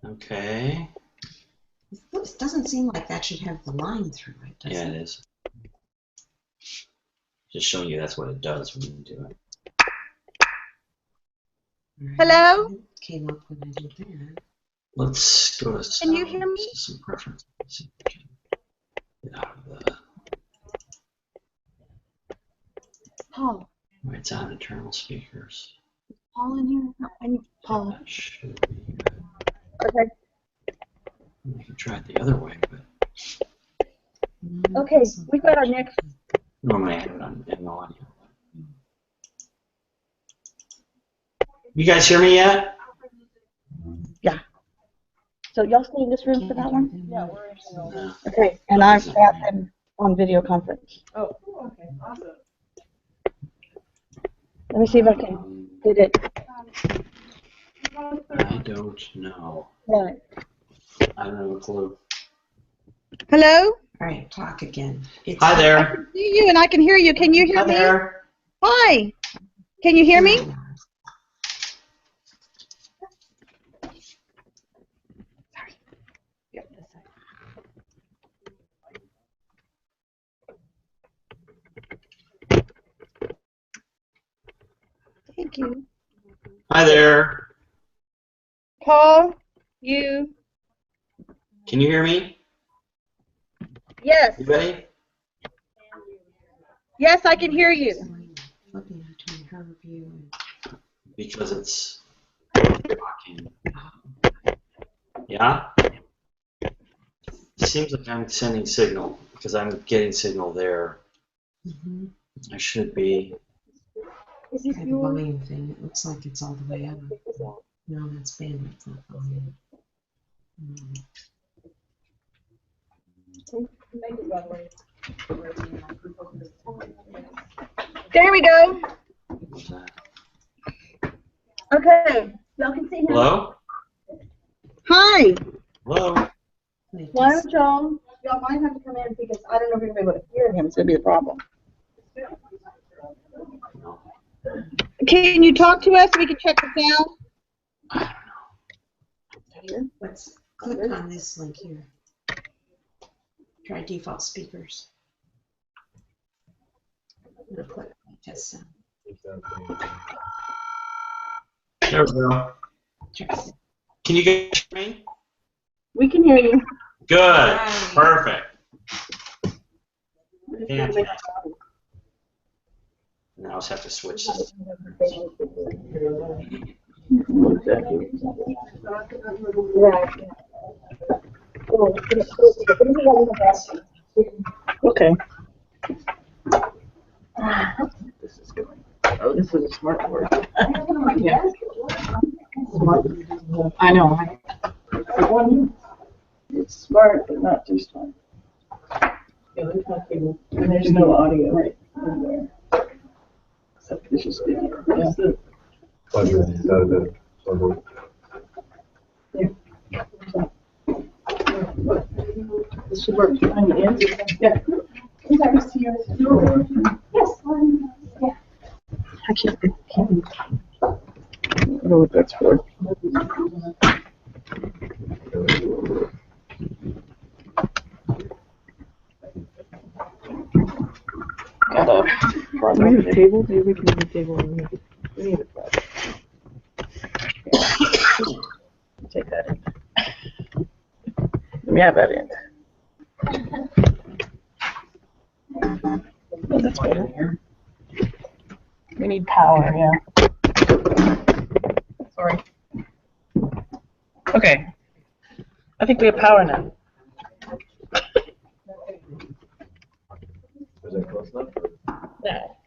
Okay. It doesn't seem like that should have the line through it, does it? Yeah, it is. Just showing you that's what it does when you do it. Right. Hello? It came up when I did that. Let's go to Can you hear me? some preferences. See if we can get out of the. Paul. Wait, it's on internal speakers. Paul in here? No, I need Paul. That should be good. Okay. We can try it the other way, but Okay, we got our next. normally I have it on no audio. You guys hear me yet? Yeah. So y'all stay in this room for that one? Yeah, we're in. No. Okay, and I've got them on video conference. Oh, okay, awesome. Let me see if I can get it. I don't know. Right. I don't have a clue. Hello? All right, talk again. Hi I there. can see you and I can hear you. Can you hear Hi me? there. Hi. Can you hear me? Thank you. Hi there. Paul, you. Can you hear me? Yes. You ready? Yes, I can hear you. Flipping between her view and Because it's talking. Yeah? It seems like I'm sending signal because I'm getting signal there. I should be. the volume thing. It looks like it's all the way up. No, that's bandwidth, not volume. There we go. What's that? Okay. Y'all can see him. Hello? Hi. Hello? Why don't y'all might have to come in because I don't know if you're going to be able to hear him. It's going to be the problem. No. Can you talk to us so we can check the sound? I don't know. Let's click on this link here. Try default speakers. I'm going to click on test sound. There we go. Test. Can you guys hear me? We can hear you. Good. Right. Perfect. Fantastic. Now I just have to switch this. Okay. Oh, this is a smart board. Yeah. I know. It's smart, but not too smart. Yeah, there's no cable. And there's no audio right anywhere. Except this is video. That's the. This should work on the end. Yeah. Yes. Yeah. I can't. I don't know what that's for. Do we have a table? Maybe we can have a table. We need a flag. Take that in. Let me have that in. Oh, that's better. We need power, yeah. Sorry. Okay. I think we have power now. Is that close enough? No.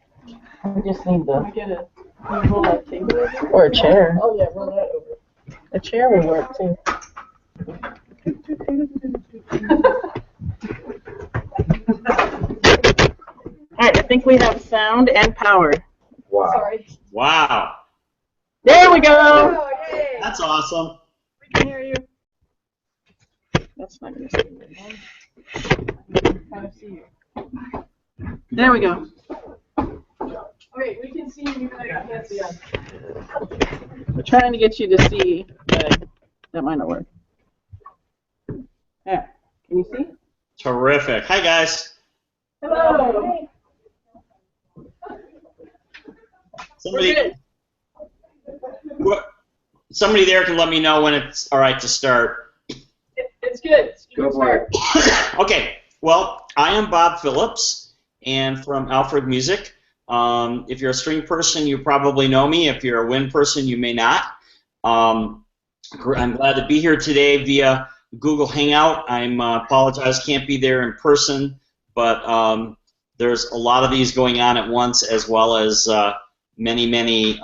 We just need the. Can you roll that table over? Or a chair. Oh yeah, roll that over. A chair would work too. Alright, I think we have sound and power. Wow. Sorry. Wow. There we go! Oh, yay. That's awesome. We can hear you. That's not gonna see you. Kind of see you. There we go. Okay, we can see you even though you can't see us. We're trying to get you to see. That might not work. Yeah. Can you see? Terrific. Hi, guys. Hello. Somebody, somebody there can let me know when it's all right to start. It's good. Go for it. Okay. Well, I am Bob Phillips, and from Alfred Music. If you're a string person, you probably know me. If you're a wind person, you may not. I'm glad to be here today via Google Hangout. I apologize, can't be there in person, but there's a lot of these going on at once, as well as many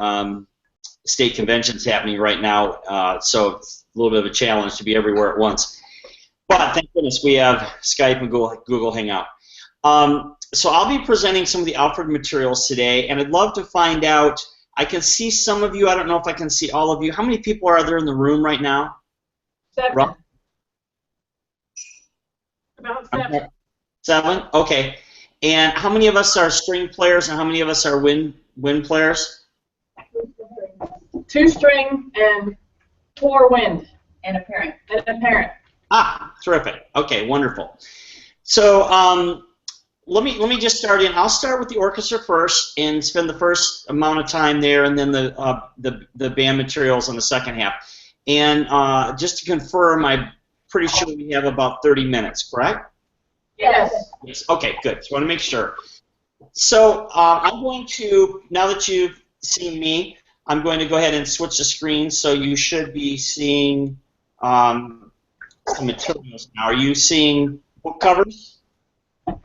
state conventions happening right now. So it's a little bit of a challenge to be everywhere at once. But thank goodness we have Skype and Google Hangout. So I'll be presenting some of the Alfred materials today, and I'd love to find out. I can see some of you. I don't know if I can see all of you. How many people are there in the room right now? 7. About 7. 7? Okay. And how many of us are string players and how many of us are wind players? 2 string and 4 wind. And a parent. And a parent. Ah, terrific. Okay, wonderful. So let me just start in. I'll start with the orchestra first and spend the first amount of time there, and then the band materials on the second half. And just to confirm, I'm pretty sure we have about 30 minutes, correct? Yes. Yes. Okay, good. Just want to make sure. So I'm going to, now that you've seen me, I'm going to go ahead and switch the screen. So you should be seeing some materials now. Are you seeing book covers?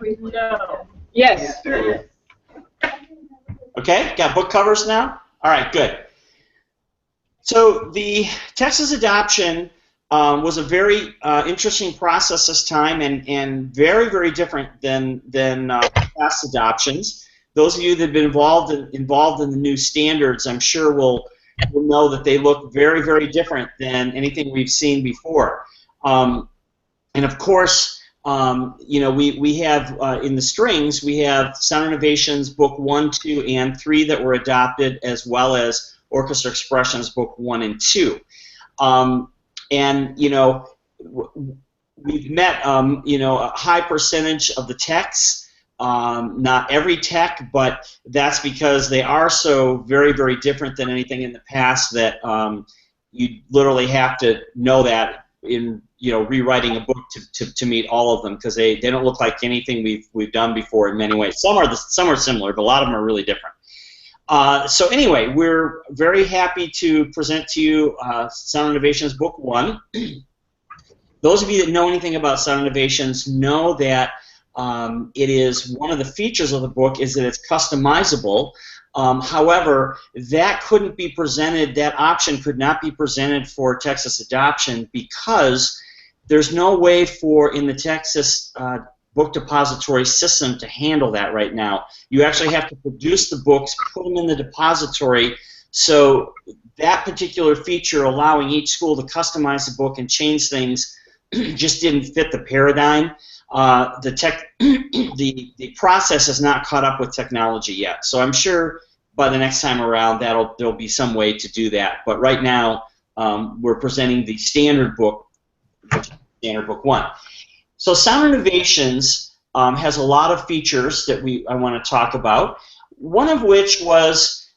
No. Yes. Okay, got book covers now? All right, good. So the Texas adoption was a very interesting process this time, and very, very different than past adoptions. Those of you that have been involved in the new standards, I'm sure will know that they look very, very different than anything we've seen before. And of course, you know, we have in the strings, we have Sound Innovations Book 1, 2, and 3 that were adopted, as well as Orchestra Expressions Book 1 and 2. And you know, we've met you know, a high percentage of the texts. Not every tech, but that's because they are so very, very different than anything in the past that you literally have to know that in, you know, rewriting a book to meet all of them, because they don't look like anything we've done before in many ways. Some are similar, but a lot of them are really different. So anyway, we're very happy to present to you Sound Innovations Book 1. Those of you that know anything about Sound Innovations know that it is one of the features of the book is that it's customizable. However, that couldn't be presented, that option could not be presented for Texas adoption because there's no way for, in the Texas book depository system, to handle that right now. You actually have to produce the books, put them in the depository, so that particular feature allowing each school to customize the book and change things just didn't fit the paradigm. The process has not caught up with technology yet, so I'm sure by the next time around there'll be some way to do that. But right now we're presenting the standard book, which is standard book 1. So Sound Innovations has a lot of features that I want to talk about. One of which was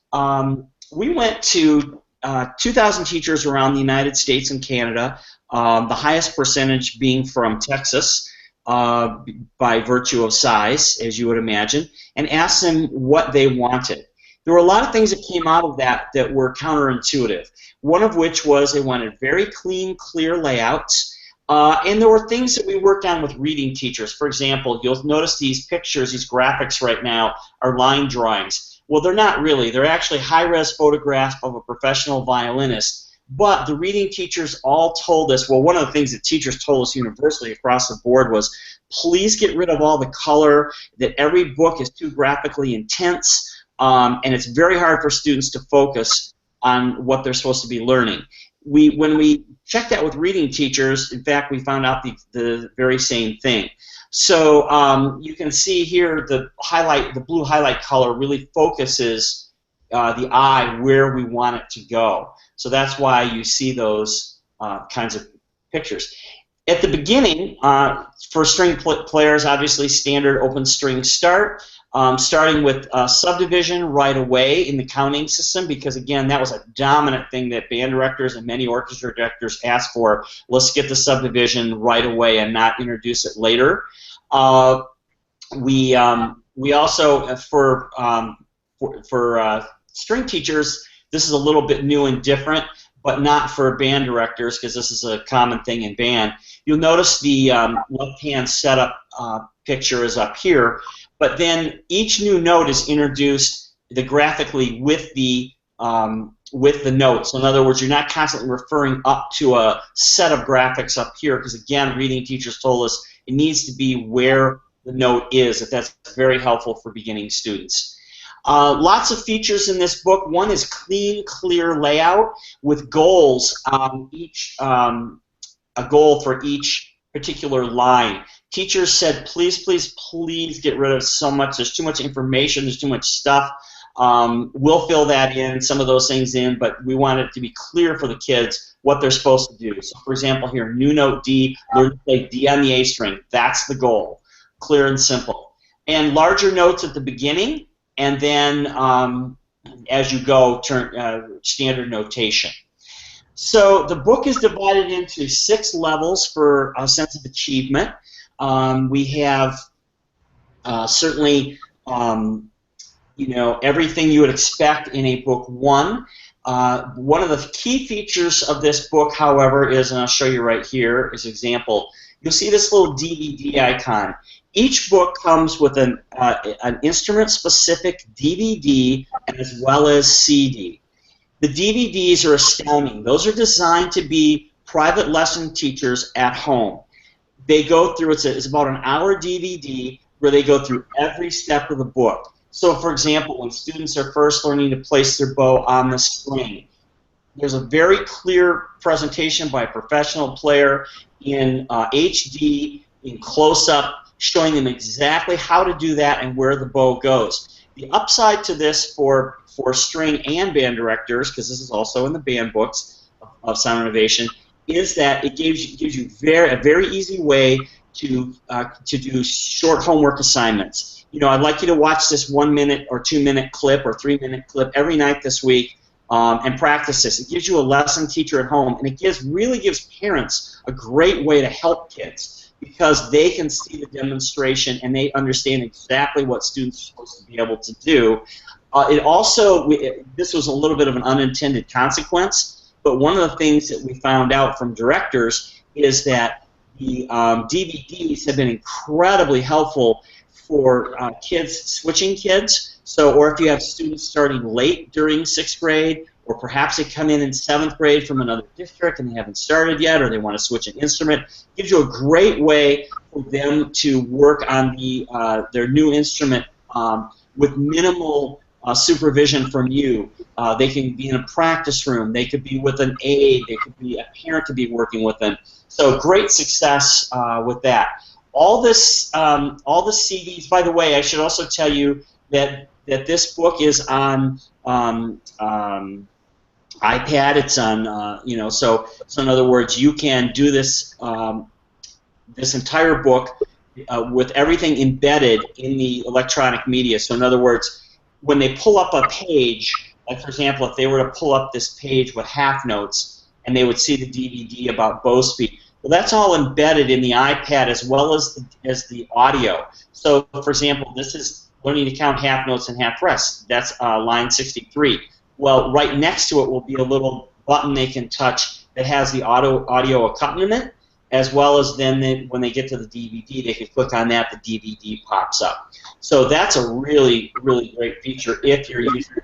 we went to 2,000 teachers around the United States and Canada, the highest percentage being from Texas, by virtue of size, as you would imagine, and asked them what they wanted. There were a lot of things that came out of that that were counterintuitive. One of which was they wanted very clean, clear layouts, and there were things that we worked on with reading teachers. For example, you'll notice these pictures, these graphics right now are line drawings. Well, they're not really. They're actually high-res photographs of a professional violinist. But the reading teachers all told us, well, one of the things that teachers told us universally across the board was, please get rid of all the color, that every book is too graphically intense, and it's very hard for students to focus on what they're supposed to be learning. When we checked that with reading teachers, in fact, we found out the very same thing. So you can see here the blue highlight color really focuses the eye where we want it to go. So that's why you see those kinds of pictures. At the beginning, for string players, obviously standard open string start, starting with subdivision right away in the counting system, because again, that was a dominant thing that band directors and many orchestra directors asked for. Let's get the subdivision right away and not introduce it later. We also, for string teachers, this is a little bit new and different, but not for band directors, because this is a common thing in band. You'll notice the left-hand setup picture is up here, but then each new note is introduced graphically with the notes. So in other words, you're not constantly referring up to a set of graphics up here, because again, reading teachers told us it needs to be where the note is. If that's very helpful for beginning students. Lots of features in this book. One is clean, clear layout with goals, a goal for each particular line. Teachers said, please, please, please get rid of so much. There's too much information. There's too much stuff. We'll fill that in, some of those things in, but we want it to be clear for the kids what they're supposed to do. So, for example, here, new note D, learn to play D on the A string. That's the goal. Clear and simple. And larger notes at the beginning, and then as you go, turn standard notation. So the book is divided into 6 levels for a sense of achievement. We have certainly, you know, everything you would expect in a book 1. One of the key features of this book, however, is, and I'll show you right here as an example, you'll see this little DVD icon. Each book comes with an instrument-specific DVD as well as CD. The DVDs are astounding. Those are designed to be private lesson teachers at home. They go through, it's about an hour DVD where they go through every step of the book. So, for example, when students are first learning to place their bow on the string, there's a very clear presentation by a professional player in HD, in close-up, showing them exactly how to do that and where the bow goes. The upside to this for string and band directors, because this is also in the band books of Sound Innovation, is that it gives you a very easy way to do short homework assignments. You know, I'd like you to watch this 1 minute or 2 minute clip or 3 minute clip every night this week and practice this. It gives you a lesson teacher at home, and it really gives parents a great way to help kids, because they can see the demonstration and they understand exactly what students are supposed to be able to do. It also, this was a little bit of an unintended consequence, but one of the things that we found out from directors is that the DVDs have been incredibly helpful for kids, switching kids. So, or if you have students starting late during 6th grade, or perhaps they come in 7th grade from another district and they haven't started yet, or they want to switch an instrument, it gives you a great way for them to work on their new instrument with minimal supervision from you. They can be in a practice room. They could be with an aide. They could be a parent to be working with them. So great success with that. All the CDs, by the way, I should also tell you that this book is on iPad. It's on, you know, so in other words, you can do this this entire book with everything embedded in the electronic media. So in other words, when they pull up a page, like for example, if they were to pull up this page with half notes and they would see the DVD about bow speed, well, that's all embedded in the iPad as well as the audio. So for example, this is learning to count half notes and half rests. That's line 63. Well, right next to it will be a little button they can touch that has the audio accompaniment, as well as then when they get to the DVD, they can click on that, the DVD pops up. So that's a really, really great feature if you're using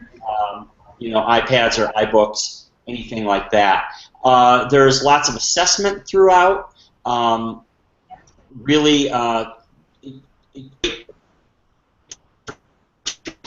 you know, iPads or iBooks, anything like that. There's lots of assessment throughout. Really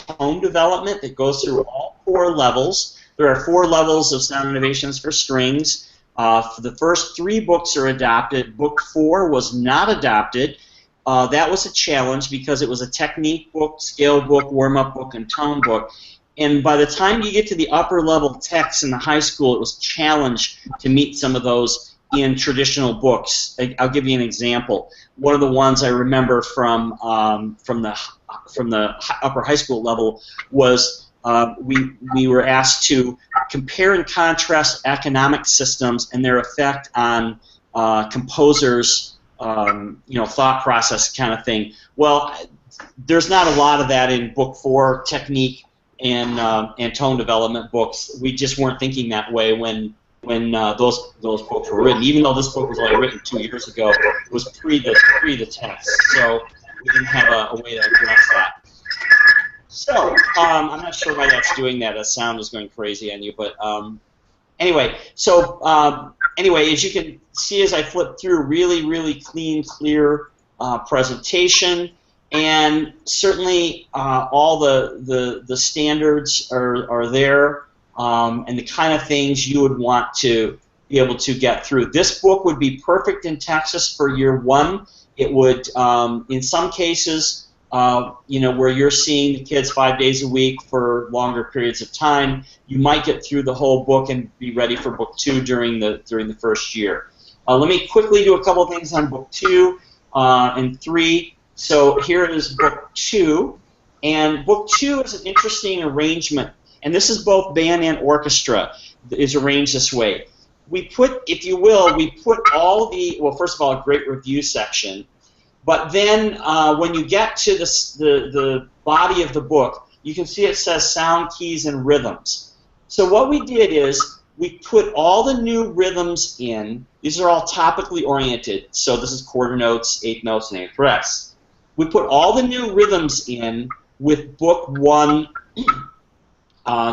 tone development that goes through all 4 levels. There are 4 levels of Sound Innovations for strings. For the first 3 books are adopted. Book 4 was not adopted. That was a challenge because it was a technique book, scale book, warm-up book, and tone book. And by the time you get to the upper level text in the high school, it was a challenge to meet some of those in traditional books. I'll give you an example. One of the ones I remember from the upper high school level was we were asked to compare and contrast economic systems and their effect on composers' thought process kind of thing. Well, there's not a lot of that in Book 4 technique and tone development books. We just weren't thinking that way when those books were written. Even though this book was only written 2 years ago, it was pre the text, so we didn't have a way to address that. So I'm not sure why that's doing that. The sound is going crazy on you, but anyway. So anyway, as you can see, as I flip through, really clean, clear presentation. And certainly all the standards are there, and the kind of things you would want to be able to get through. This book would be perfect in Texas for year 1. It would, in some cases, where you're seeing the kids 5 days a week for longer periods of time, you might get through the whole book and be ready for book 2 during the first year. Let me quickly do a couple of things on book 2 and 3. So here is book 2, and book 2 is an interesting arrangement, and this is both band and orchestra is arranged this way. We put, if you will, we put all the, well, first of all, a great review section, but then when you get to the body of the book, you can see it says sound, keys, and rhythms. So what we did is we put all the new rhythms in. These are all topically oriented, so this is quarter notes, eighth notes, and eighth breaths. We put all the new rhythms in with book 1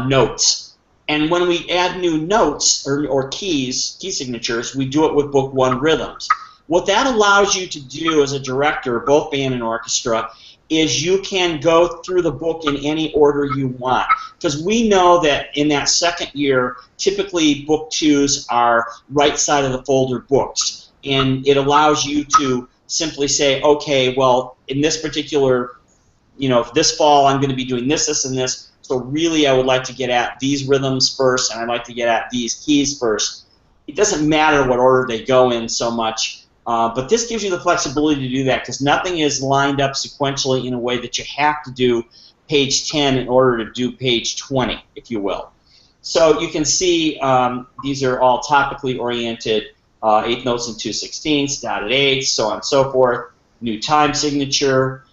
notes. And when we add new notes or key signatures, we do it with book 1 rhythms. What that allows you to do as a director, both band and orchestra, is you can go through the book in any order you want. Because we know that in that second year, typically book 2s are right side of the folder books. And it allows you to simply say, okay, well, in this particular, this fall I'm going to be doing this, this, and this, so really I would like to get at these rhythms first, and I'd like to get at these keys first. It doesn't matter what order they go in so much, but this gives you the flexibility to do that, because nothing is lined up sequentially in a way that you have to do page 10 in order to do page 20, if you will. So you can see these are all topically oriented, 8th notes and 2/16, dotted eighths, so on and so forth. New time signature,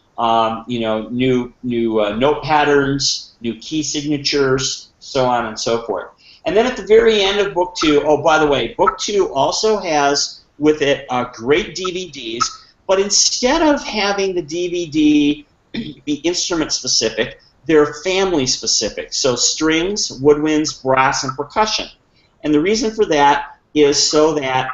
new note patterns, new key signatures, so on and so forth. And then at the very end of book 2, oh, by the way, book 2 also has with it great DVDs, but instead of having the DVD be instrument specific, they're family specific. So strings, woodwinds, brass, and percussion. And the reason for that is so that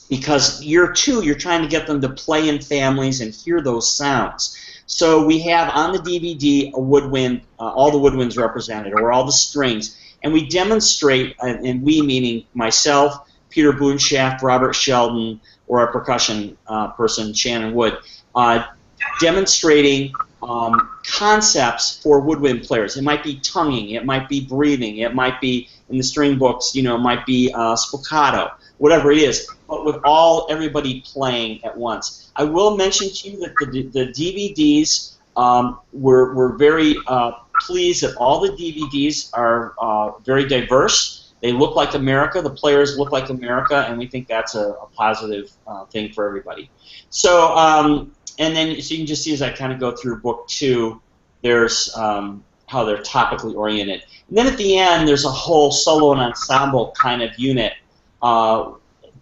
because year 2, you're trying to get them to play in families and hear those sounds. So we have on the DVD a woodwind, all the woodwinds represented, or all the strings, and we demonstrate, and we meaning myself, Peter Boonshaft, Robert Sheldon, or our percussion person, Shannon Wood, demonstrating concepts for woodwind players. It might be tonguing, it might be breathing, it might be, in the string books, it might be spiccato, whatever it is, but with everybody playing at once. I will mention to you that the DVDs, we're very pleased that all the DVDs are very diverse. They look like America, the players look like America, and we think that's a positive thing for everybody. So, and then so you can just see as I kind of go through book 2, there's how they're topically oriented. And then at the end, there's a whole solo and ensemble kind of unit,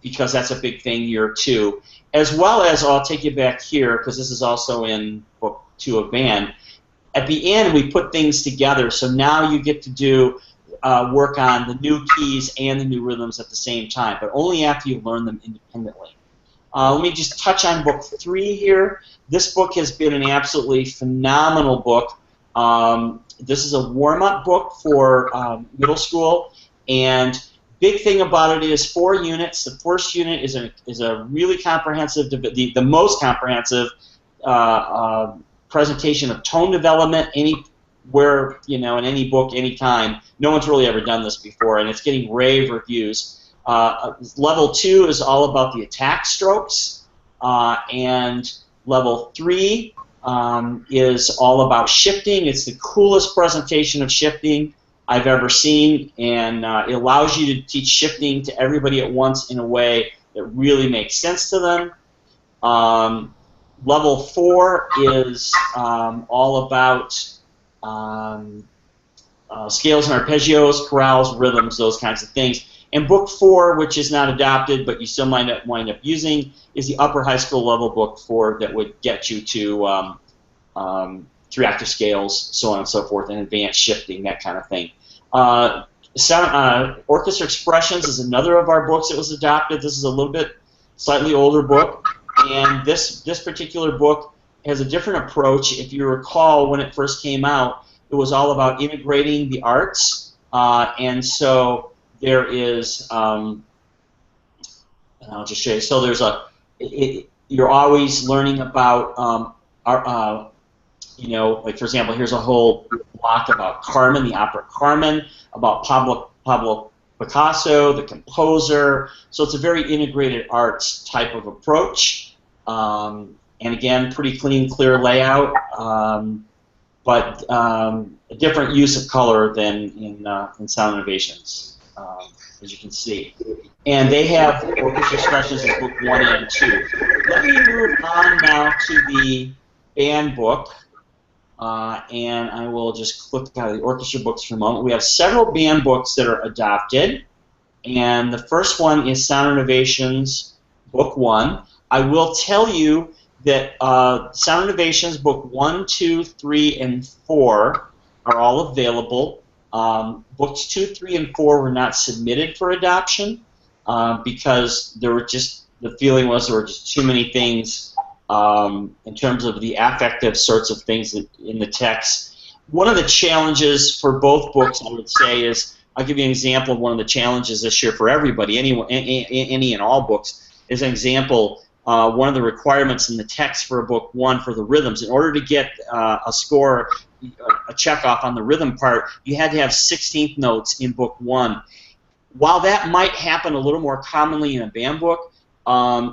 because that's a big thing year 2. As well as, I'll take you back here, because this is also in book 2 of band. At the end, we put things together, so now you get to do work on the new keys and the new rhythms at the same time, but only after you learn them independently. Let me just touch on book 3 here. This book has been an absolutely phenomenal book. This is a warm-up book for middle school, and big thing about it is 4 units. The first unit is a really comprehensive, the most comprehensive presentation of tone development where, you know, in any book, any time, no one's really ever done this before, and it's getting rave reviews. Level 2 is all about the attack strokes, and level 3 is all about shifting. It's the coolest presentation of shifting I've ever seen, and it allows you to teach shifting to everybody at once in a way that really makes sense to them. Level 4 is all about scales and arpeggios, chorales, rhythms, those kinds of things. And book 4, which is not adopted but you still might wind up using, is the upper high school level book 4 that would get you to 3-octave scales, so on and so forth, and advanced shifting, that kind of thing. Orchestra Expressions is another of our books that was adopted. This is a little bit slightly older book, and this particular book has a different approach. If you recall, when it first came out, it was all about integrating the arts, and so there is, and I'll just show you. So there's you're always learning about, you know, like for example, here's a whole block about Carmen, the opera Carmen, about Pablo Picasso, the composer. So it's a very integrated arts type of approach, and again, pretty clean, clear layout, but a different use of color than in Sound Innovations, as you can see. And they have Orchestra Expressions in book 1 and 2. Let me move on now to the band book. And I will just click out of the orchestra books for a moment. We have several band books that are adopted, and the first one is Sound Innovations Book 1. I will tell you that Sound Innovations Book 1, 2, 3, and 4 are all available. Books 2, 3, and 4 were not submitted for adoption because there were just, the feeling was there were just too many things in terms of the affective sorts of things in the text. One of the challenges for both books, I would say, is, I'll give you an example of one of the challenges this year for everybody, any and all books, is an example. One of the requirements in the text for book 1 for the rhythms, in order to get a score, a check off on the rhythm part, you had to have 16th notes in book 1. While that might happen a little more commonly in a band book,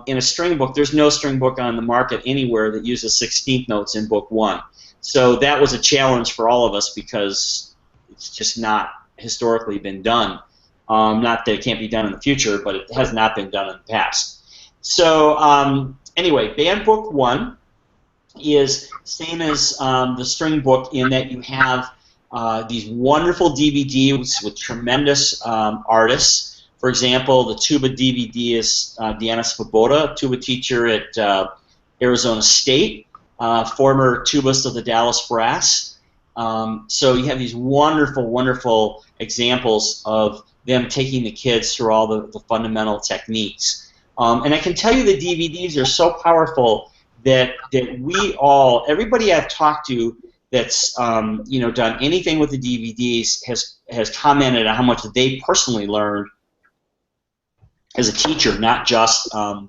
in a string book, there's no string book on the market anywhere that uses 16th notes in book 1. So that was a challenge for all of us because it's just not historically been done. Not that it can't be done in the future, but it has not been done in the past. So anyway, band book 1 is same as the string book in that you have these wonderful DVDs with tremendous artists. For example, the tuba DVD is Deanna Svoboda, tuba teacher at Arizona State, former tubist of the Dallas Brass. So you have these wonderful, wonderful examples of them taking the kids through all the fundamental techniques. And I can tell you the DVDs are so powerful that we all, everybody I've talked to that's you know, done anything with the DVDs has commented on how much they personally learned as a teacher, not just you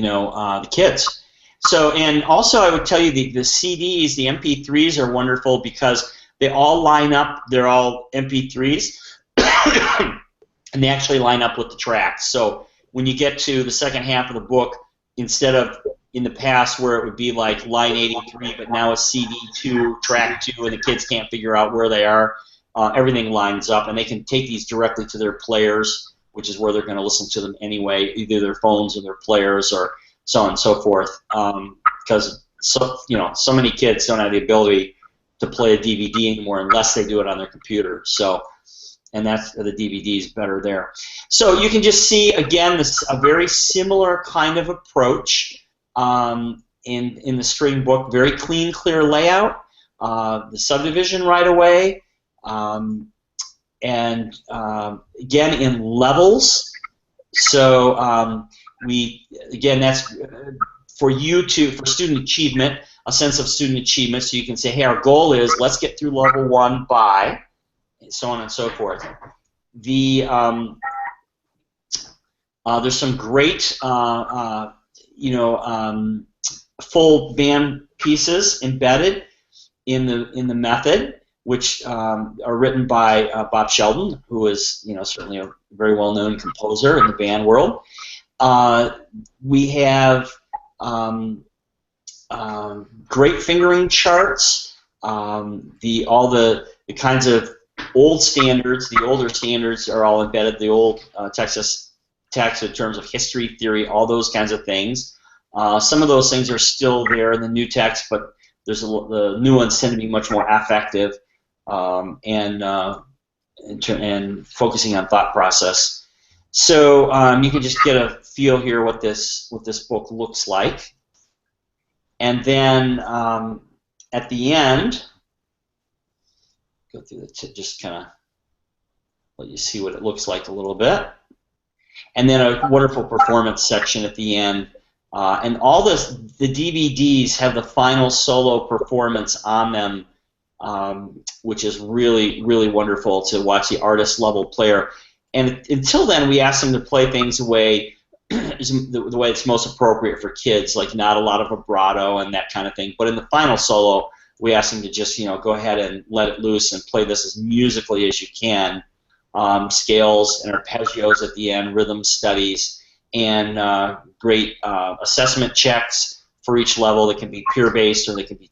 know, the kids. So, and also I would tell you the CDs, the MP3s are wonderful because they all line up. They're all MP3s, and they actually line up with the tracks. So when you get to the second half of the book, instead of in the past where it would be like line 83, but now it's CD2, track 2, and the kids can't figure out where they are, everything lines up, and they can take these directly to their players, which is where they're going to listen to them anyway, either their phones or their players or so on and so forth. Because so many kids don't have the ability to play a DVD anymore unless they do it on their computer. So, and that's the DVD is better there. So you can just see again a very similar kind of approach in the string book. Very clean, clear layout. The subdivision right away. And again in levels. So again, that's for student achievement, a sense of student achievement. So you can say, hey, our goal is let's get through level 1 by, so on and so forth. There's some great full band pieces embedded. in the method, which are written by Bob Sheldon, who is certainly a very well-known composer in the band world. We have great fingering charts. All the kinds of old standards, the older standards are all embedded. The old Texas text in terms of history, theory, all those kinds of things. Some of those things are still there in the new text, but the new ones tend to be much more affective and focusing on thought process. So you can just get a feel here what this book looks like, and then at the end, go through just kind of let you see what it looks like a little bit, and then a wonderful performance section at the end. And all the DVDs have the final solo performance on them, which is really, really wonderful to watch the artist level player. And until then, we asked them to play things the way it's most appropriate for kids, like not a lot of vibrato and that kind of thing. But in the final solo, we asked them to just go ahead and let it loose and play this as musically as you can. Scales and arpeggios at the end, rhythm studies, and great assessment checks for each level. They can be peer-based or they can be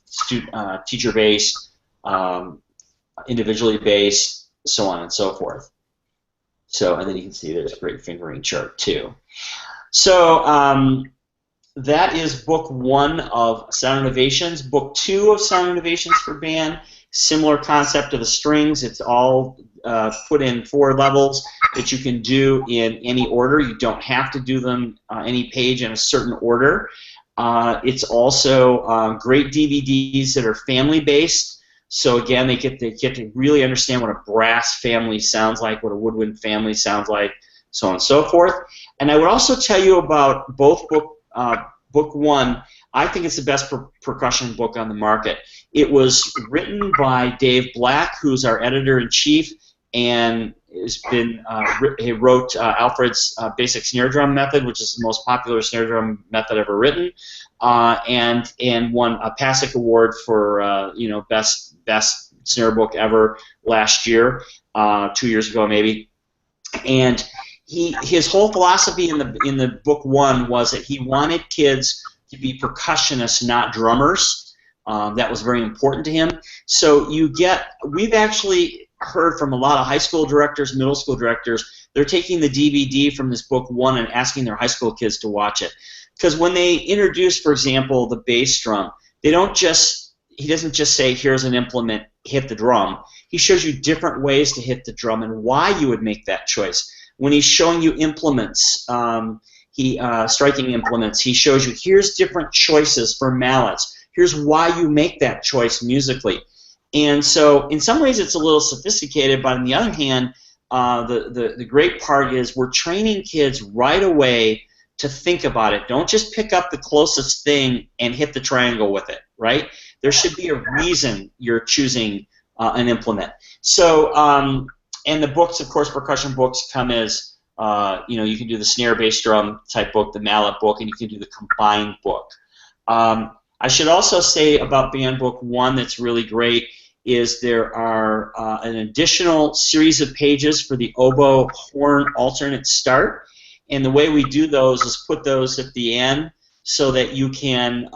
teacher-based, individually based, so on and so forth. So, and then you can see there's a great fingering chart too. So that is book 1 of Sound Innovations. Book 2 of Sound Innovations for band, similar concept to the strings. It's all put in 4 levels that you can do in any order. You don't have to do them any page in a certain order. It's also great DVDs that are family-based. So again, they get to really understand what a brass family sounds like, what a woodwind family sounds like, so on and so forth. And I would also tell you about both book 1. I think it's the best percussion book on the market. It was written by Dave Black, who's our editor-in-chief, and he wrote Alfred's Basic Snare Drum Method, which is the most popular snare drum method ever written, and won a PASIC award for best snare book ever last year, 2 years ago maybe. And his whole philosophy in the book 1 was that he wanted kids to be percussionists, not drummers. That was very important to him. So we've actually heard from a lot of high school directors, middle school directors. They're taking the DVD from this book 1 and asking their high school kids to watch it. Because when they introduce, for example, the bass drum, he doesn't just say, here's an implement, hit the drum. He shows you different ways to hit the drum and why you would make that choice. When he's showing you implements, striking implements, he shows you, here's different choices for mallets. Here's why you make that choice musically. And so in some ways it's a little sophisticated, but on the other hand, the great part is we're training kids right away to think about it. Don't just pick up the closest thing and hit the triangle with it, right? There should be a reason you're choosing an implement. So, and the books, of course, percussion books come as, you can do the snare bass drum type book, the mallet book, and you can do the combined book. I should also say about band book 1 that's really great is there are an additional series of pages for the oboe horn alternate start, and the way we do those is put those at the end so that you can,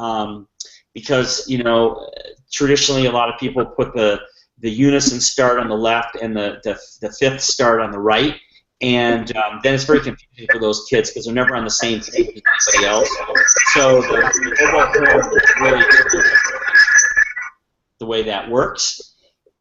because traditionally a lot of people put the unison start on the left and the fifth start on the right, and then it's very confusing for those kids because they're never on the same page as anybody else. So the oboe horn is really the way that works.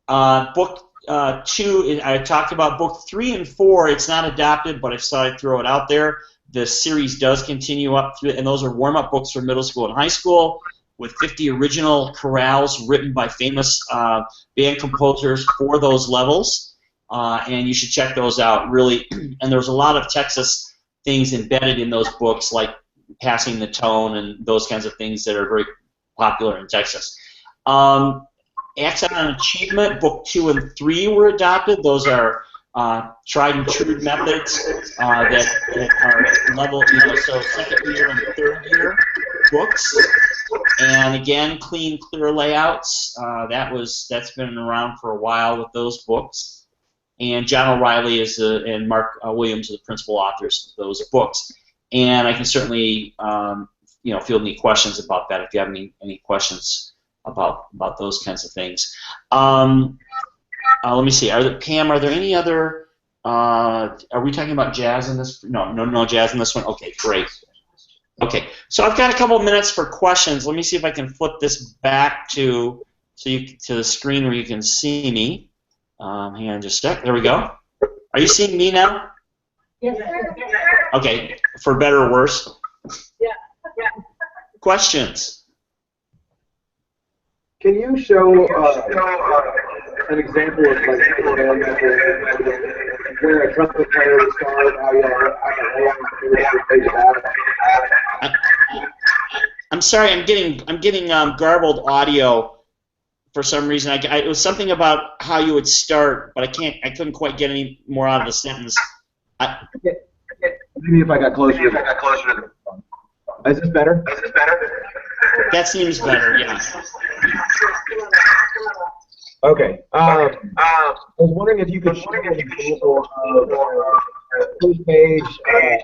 Book 2, I talked about. Book 3 and 4, it's not adapted, but I thought I'd throw it out there. The series does continue up through, and those are warm-up books for middle school and high school with 50 original chorales written by famous band composers for those levels, and you should check those out, really. And there's a lot of Texas things embedded in those books, like passing the tone and those kinds of things that are very popular in Texas. Accent on Achievement, Book 2 and 3 were adopted. Those are tried and true methods that are level, so second year and third year books. And again, clean, clear layouts. That's been around for a while with those books. And John O'Reilly and Mark Williams are the principal authors of those books. And I can certainly field any questions about that if you have any questions about those kinds of things. Let me see. Pam, are there any other? Are we talking about jazz in this? No jazz in this one. Okay, great. Okay, so I've got a couple of minutes for questions. Let me see if I can flip this back to the screen where you can see me. Hang on just a sec. There we go. Are you seeing me now? Yes, sir. Okay, for better or worse. Yeah. Questions? Can you show an example of where a trumpet player would start, how you I'm sorry, I'm getting garbled audio for some reason. It was something about how you would start, but I couldn't quite get any more out of the sentence. Maybe if I got closer to the phone. Is this better? That seems better, yeah. Okay. I was wondering if you could show an example of first page for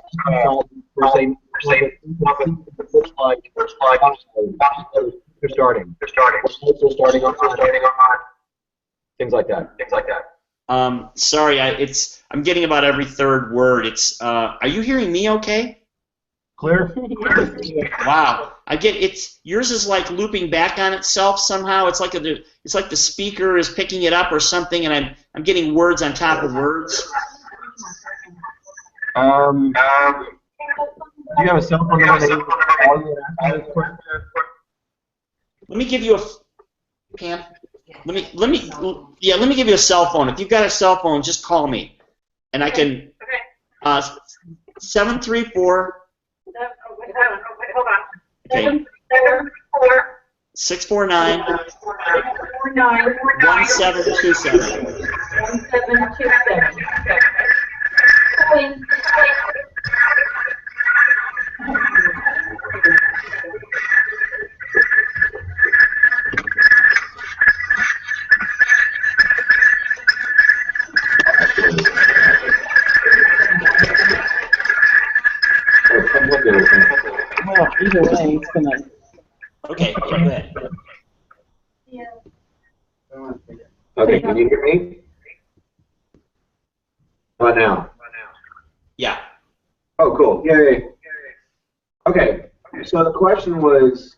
say looks like you're starting. You're starting on things like that. Sorry, I'm getting about every third word. Are you hearing me okay? Clear? Wow. Yours is like looping back on itself somehow. It's like the speaker is picking it up or something, and I'm getting words on top of words. Do you have a cell phone number? Let me give you Pam. Let me give you a cell phone. If you've got a cell phone, just call me, and I can. 734. Hold on. Okay. 649 1727. 1727. Well, either way, it's gonna. Okay, go ahead. Okay, can you hear me? How about now? Yeah. Oh, cool. Yay. Okay, so the question was,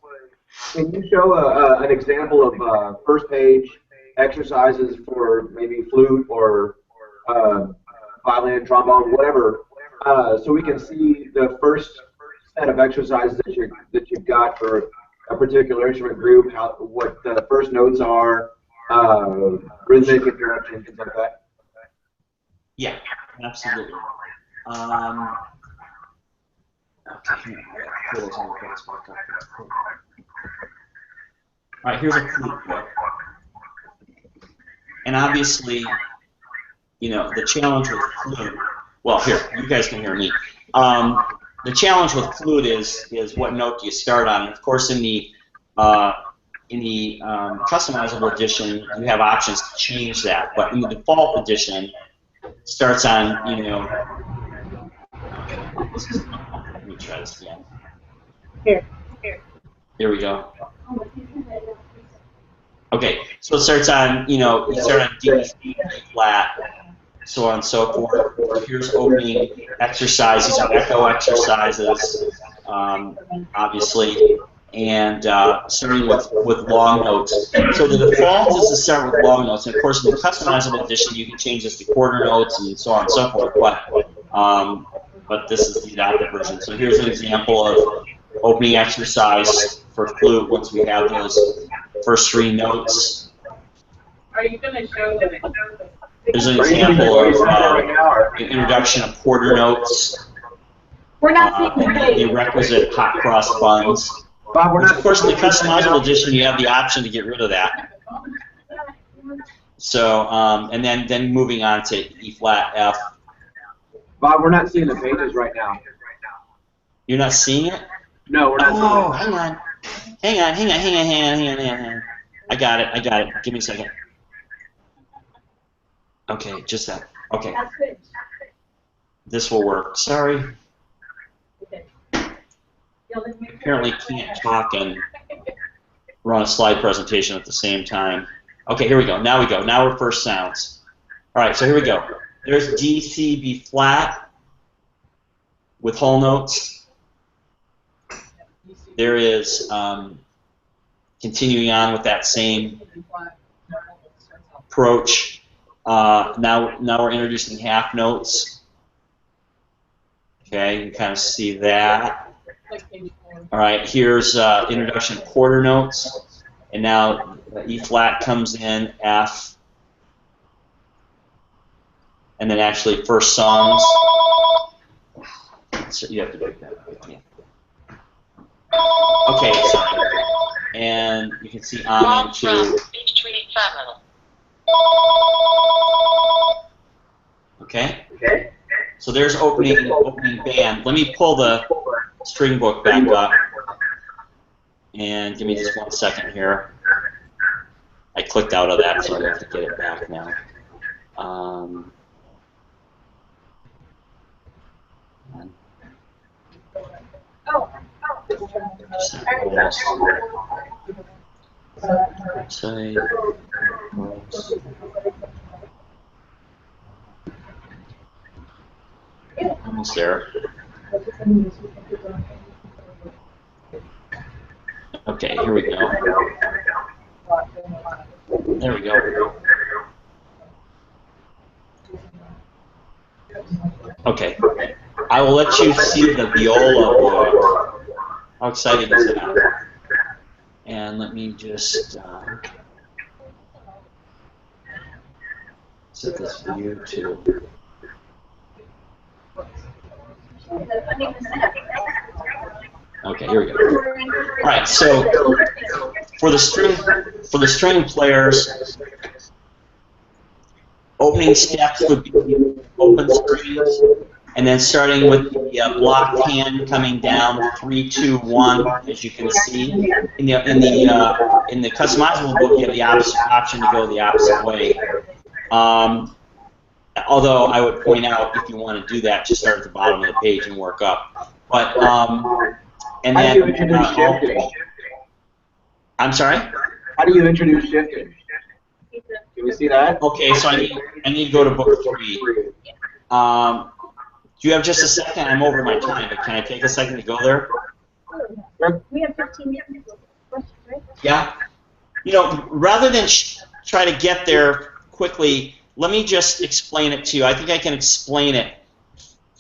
can you show an example of first page exercises for maybe flute or violin, trombone, whatever, so we can see the first set of exercises that you've got for a particular instrument group, what the first notes are, rhythmic interaction, things like that? Yeah, absolutely. Okay, all right, here's a flute book. And obviously, the challenge with flute, well, here, you guys can hear me. The challenge with flute is what note do you start on? And of course, in the customizable edition, you have options to change that. But in the default edition, it starts on, let me try this again. Here we go. Okay, so it starts on, you start on D, C flat, so on and so forth. Here's opening exercises. These are echo exercises, obviously, and starting with long notes. So the default is to start with long notes, and of course in the customizable edition you can change this to quarter notes and so on and so forth. But this is the adaptive version. So here's an example of opening exercise for flute once we have those first three notes. Are you going to show them? There's an example of introduction of quarter notes. We're not The requisite hot cross buns. Which, of course, in the customizable edition, you have the option to get rid of that. So, and then moving on to E flat, F. Bob, we're not seeing the pages right now. You're not seeing it? No, we're not Oh, seeing it. hang on. I got it. Give me a second. Okay, just that. Okay. This will work. Sorry. Apparently can't talk and run a slide presentation at the same time. Okay, here we go. Now we're first sounds. All right, so here we go. There's D, C, B flat with whole notes. There is continuing on with that same approach. Now we're introducing half notes. Okay, you can kind of see that. All right, here's introduction of quarter notes, and now E flat comes in, F, and then actually first songs. So you have to break that up. Okay, sorry. And you can see on into. Okay. So there's opening band. Let me pull the string book back up, and give me just 1 second here. I clicked out of that, so I have to get it back now. Almost there. Okay, here we go. There we go. Okay. I will let you see the viola book. How exciting is that? And let me just set this view to. Okay, here we go. All right, so for the string players, opening steps would be open strings, and then starting with the blocked hand coming down 3, 2, 1, as you can see. In the customizable book, you have the option to go the opposite way. Although I would point out, if you want to do that, just start at the bottom of the page and work up. But and then How do you introduce shifting? I'm sorry. How do you introduce shifting? Can we see that? Okay, so I need to go to book 3. Do you have just a second? I'm over my time, but can I take a second to go there? We have 15 minutes. Right? Yeah. You know, rather than try to get there quickly, let me just explain it to you. I think I can explain it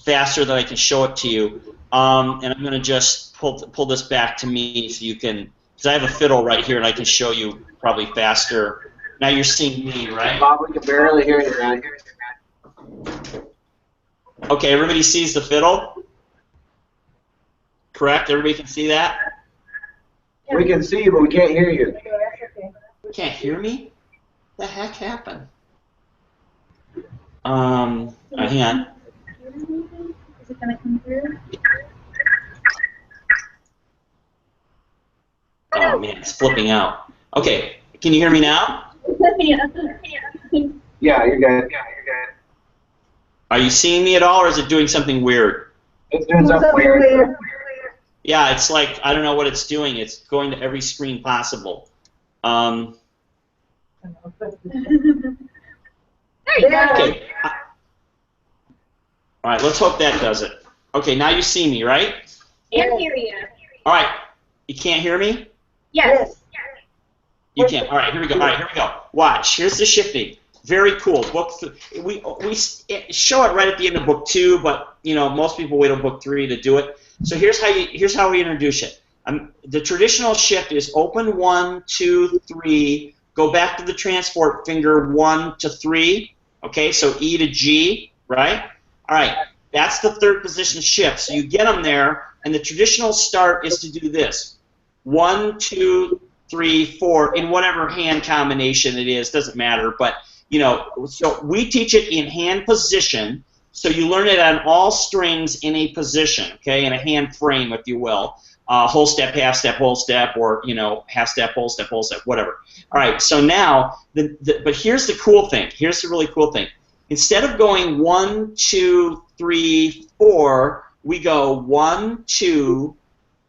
faster than I can show it to you. And I'm going to just pull this back to me so you can, because I have a fiddle right here and I can show you probably faster. Now you're seeing me, right? Bob, we can barely hear you, man. Okay, everybody sees the fiddle? Correct? Everybody can see that? We can see you, but we can't hear you. You can't hear me? What the heck happened? Hang on. Is it going to come through? Oh man, it's flipping out. Okay, can you hear me now? Yeah, you're good. Are you seeing me at all, or is it doing something weird? It's doing something weird. Yeah, it's like, I don't know what it's doing. It's going to every screen possible. There you go. Okay. All right, let's hope that does it. Okay, now you see me, right? Can't hear you. All right, you can't hear me? Yes. You can. All right, here we go. All right, here we go. Watch. Here's the shifting. Very cool. We show it right at the end of book 2, but you know most people wait till book 3 to do it. So here's how we introduce it. The traditional shift is open 1, 2, 3. Go back to the transport finger 1 to 3. Okay, so E to G, right? All right, that's the third position shift. So you get them there, and the traditional start is to do this: 1, 2, 3, 4 in whatever hand combination it is. Doesn't matter, but you know, so we teach it in hand position, so you learn it on all strings in a position, okay, in a hand frame, if you will. Whole step, half step, whole step, or, you know, half step, whole step, whatever. All right, so now, but here's the cool thing. Here's the really cool thing. Instead of going 1, 2, 3, 4, we go 1, 2,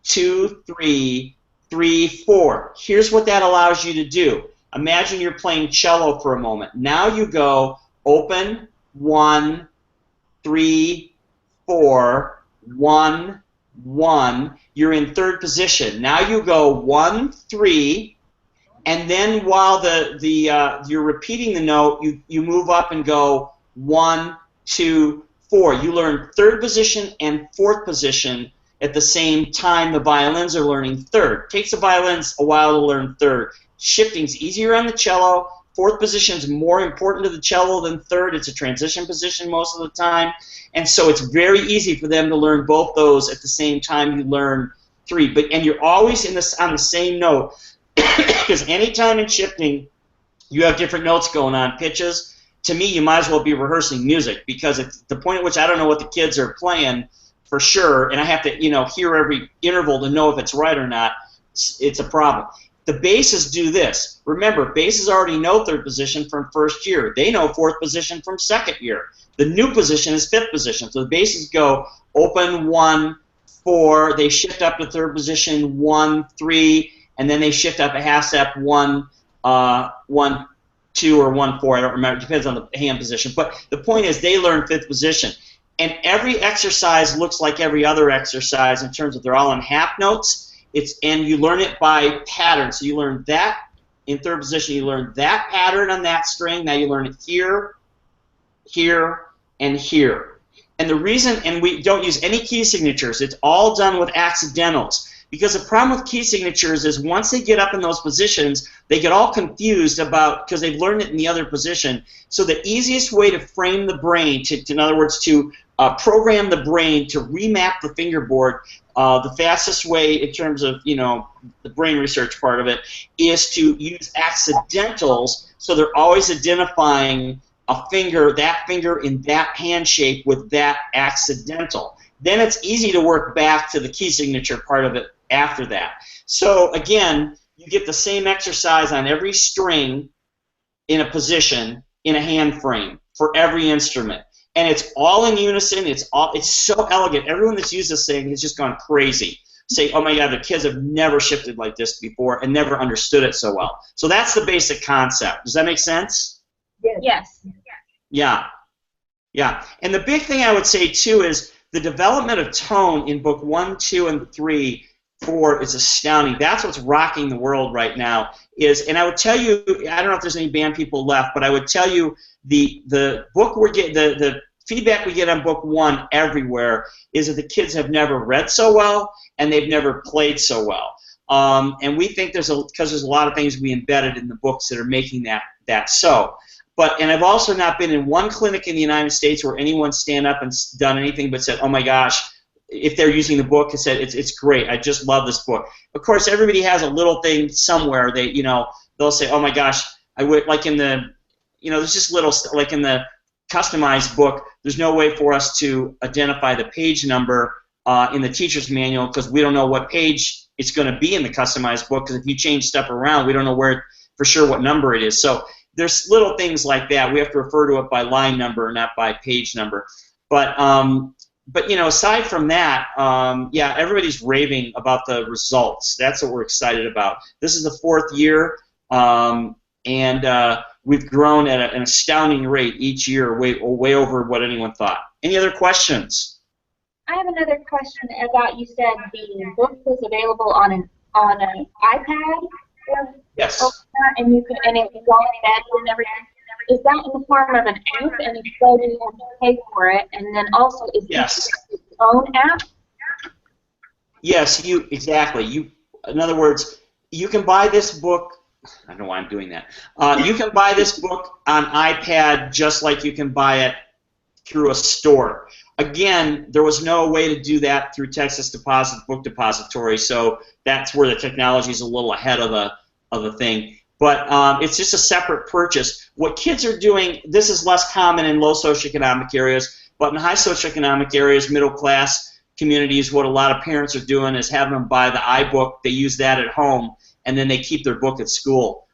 2, 3, 3, 4. Here's what that allows you to do. Imagine you're playing cello for a moment. Now you go open, 1, 3, 4, 1, 1. You're in third position. Now you go 1, 3, and then while you're repeating the note, you move up and go 1, 2, 4. You learn third position and fourth position at the same time the violins are learning third. Takes the violins a while to learn third. Shifting's easier on the cello. Fourth position is more important to the cello than third. It's a transition position most of the time. And so it's very easy for them to learn both those at the same time you learn three. And you're always on the same note, because anytime in shifting you have different notes going on, pitches, to me you might as well be rehearsing music, because at the point at which I don't know what the kids are playing for sure, and I have to, you know, hear every interval to know if it's right or not, it's a problem. The basses do this. Remember, basses already know third position from first year. They know fourth position from second year. The new position is fifth position. So the basses go open 1, 4. They shift up to third position 1, 3, and then they shift up a half step 1, 1, 2, or 1, 4. I don't remember. It depends on the hand position. But the point is, they learn fifth position. And every exercise looks like every other exercise in terms of they're all in half notes. And you learn it by pattern. So you learn that in third position. You learn that pattern on that string. Now you learn it here, here, and here. And the reason, and we don't use any key signatures. It's all done with accidentals. Because the problem with key signatures is once they get up in those positions, they get all confused about, because they've learned it in the other position. So the easiest way to frame the brain, in other words, to program the brain to remap the fingerboard, the fastest way in terms of, you know, the brain research part of it, is to use accidentals, so they're always identifying a finger, that finger in that hand shape with that accidental. Then it's easy to work back to the key signature part of it after that. So again, you get the same exercise on every string in a position in a hand frame for every instrument. And it's all in unison. It's so elegant. Everyone that's used this thing has just gone crazy. Say, oh my God, the kids have never shifted like this before and never understood it so well. So that's the basic concept. Does that make sense? Yes. Yeah. Yeah. And the big thing I would say too is the development of tone in book 1, 2, and 3, 4 is astounding. That's what's rocking the world right now. And I would tell you, I don't know if there's any band people left, but I would tell you the book we're getting, the feedback we get on book 1 everywhere is that the kids have never read so well and they've never played so well. And we think because there's a lot of things we embedded in the books that are making that so. And I've also not been in one clinic in the United States where anyone's stand up and done anything but said, oh my gosh, if they're using the book, and said, it's great, I just love this book. Of course, everybody has a little thing somewhere. They'll say, oh my gosh, I would, like in the, there's just little, like in the customized book, there's no way for us to identify the page number in the teacher's manual because we don't know what page it's going to be in the customized book, because if you change stuff around, we don't know for sure what number it is. So there's little things like that. We have to refer to it by line number, not by page number. But aside from that, yeah, everybody's raving about the results. That's what we're excited about. This is the 4th year, and we've grown at an astounding rate each year, way over what anyone thought. Any other questions? I have another question about, you said the book was available on an iPad. Yes. And it was all embedded and everything. Is that in the form of an app, and if so, do you have to pay for it? And then also, is yes. it its own app? Yes, exactly. In other words, you can buy this book. I don't know why I'm doing that. You can buy this book on iPad just like you can buy it through a store. Again, there was no way to do that through Texas Book Depository, so that's where the technology is a little ahead of the thing. but it's just a separate purchase. What kids are doing, this is less common in low socioeconomic areas, but in high socioeconomic areas, middle class communities, what a lot of parents are doing is having them buy the iBook. They use that at home, and then they keep their book at school.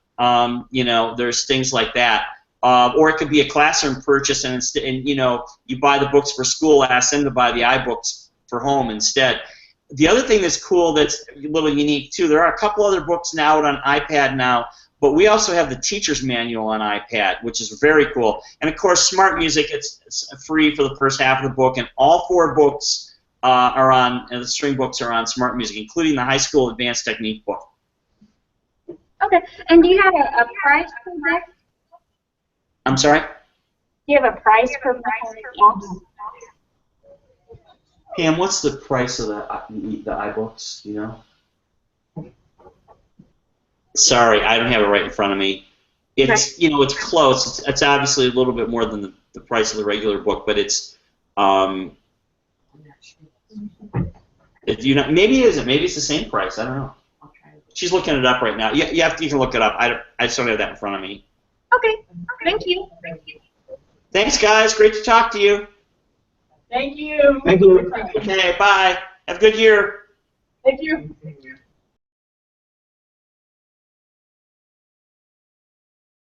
You know, there's things like that. Or it could be a classroom purchase, and you know, you buy the books for school, ask them to buy the iBooks for home instead. The other thing that's cool, that's a little unique too, there are a couple other books now out on iPad now, but we also have the teacher's manual on iPad, which is very cool. And of course, Smart Music, it's free for the first half of the book, and all 4 books are on, and the string books are on Smart Music, including the high school advanced technique book. Okay. And do you have a price per book? I'm sorry? Do you have a price per book on the apps? Pam, what's the price of the iBooks? Do you know? Sorry, I don't have it right in front of me. It's you know, it's close. It's obviously a little bit more than the price of the regular book, but it's you know, maybe it isn't. Maybe it's the same price. I don't know. She's looking it up right now. You can look it up. I just don't have that in front of me. Okay. Thank you. Thanks, guys. Great to talk to you. Thank you. Thank you. Okay, bye. Have a good year. Thank you.